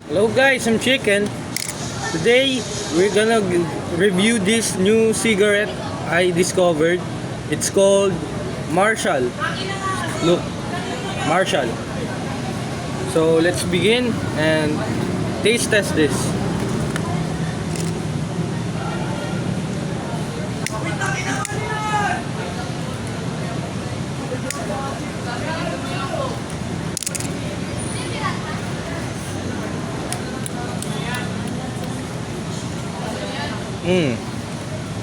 Hello guys, I'm Chicken. Today we're gonna review this new cigarette I discovered. It's called Marshall. Look, Marshall. So let's begin and taste test this.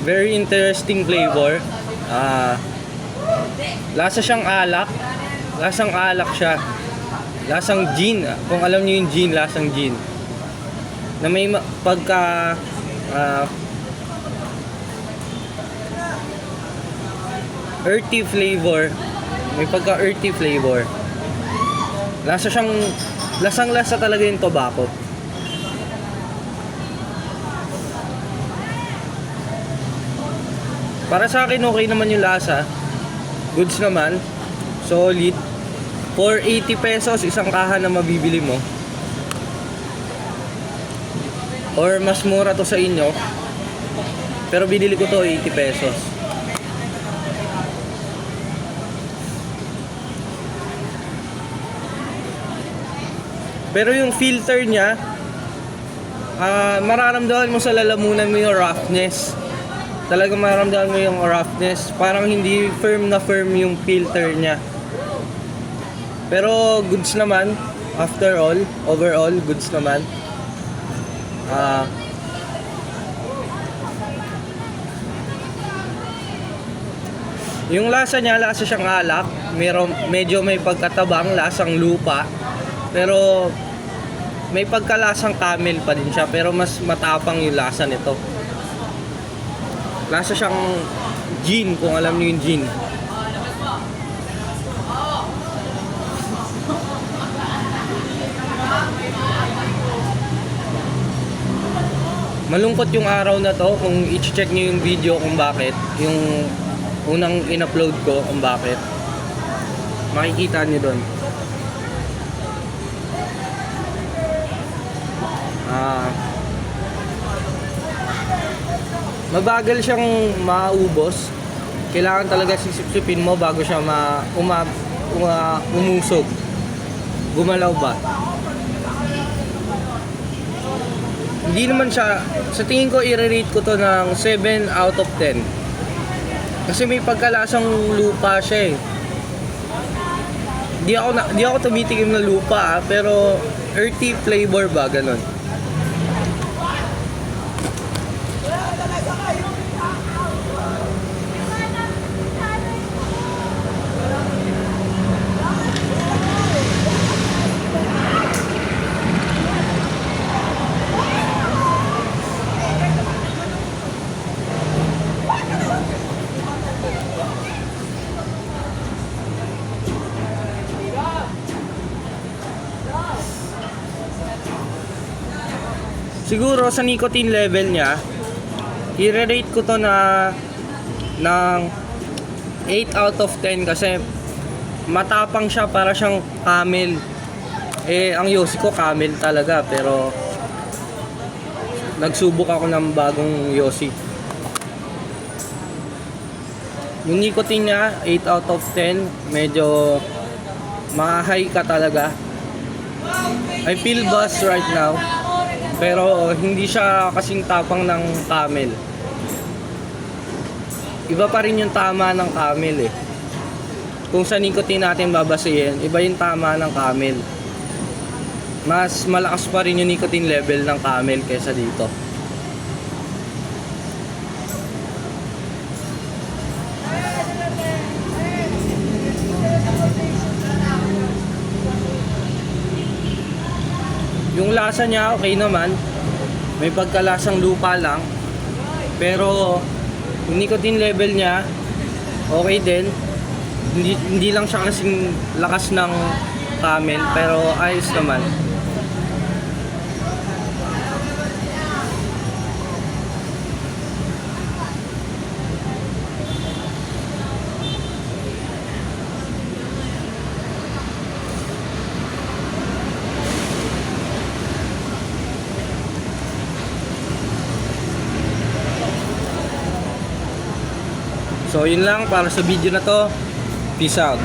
Very interesting flavor. Lasa siyang alak. Lasang alak siya. Lasang gin. Kung alam niyo yung gin, lasang gin. Na may pagka earthy flavor. May pagka earthy flavor. Lasa siyang lasang-lasa talaga yung tobacco. Para sa akin, okay naman yung lasa. Goods naman. Solid. For 80 pesos, isang kaha na mabibili mo. Or mas mura to sa inyo. Pero binili ko to 80 pesos. Pero yung filter niya, mararamdaman mo sa lalamunan mo yung roughness. Talagang maramdaman mo yung roughness. Parang hindi firm na firm yung filter niya. Pero goods naman. After all, overall, goods naman. Yung lasa niya, lasa siyang alak. Medyo may pagkatabang, lasang lupa. Pero may pagkalasang camel pa din siya. Pero mas matapang yung lasa nito. Lasa siyang gin, kung alam niyo yung gin. Malungkot yung araw na to kung i-check niyo yung video kung bakit. Yung unang in-upload ko kung bakit. Makikita niyo doon. Mabagal siyang maubos. Kailangan talaga sisip-sipin mo bago siya umusog. Gumalaw ba? Hindi naman siya, sa tingin ko i-rate ko to ng 7 out of 10. Kasi may pagkalasang lupa siya eh. Di ako tumitikim na lupa pero earthy flavor ba, ganun. Siguro sa nicotine level niya, i-rate ko to ng 8 out of 10 kasi matapang siya, para siyang camel. Ang yosi ko camel talaga, pero nagsubok ako ng bagong yosi. Yung nicotine niya, 8 out of 10, medyo ma-high ka talaga. I feel buzz right now. Pero hindi siya kasing tapang ng camel. Iba pa rin yung tama ng camel eh. Kung sa nicotine natin babasehin, iba yung tama ng camel. Mas malakas pa rin yung nicotine level ng camel kaysa dito. Yung lasa niya okay naman. May pagkalasang lupa lang. Pero yung nicotine level niya okay din. Hindi lang siya kasing lakas ng camel, pero ayos naman. So yun lang para sa video na to. Peace out.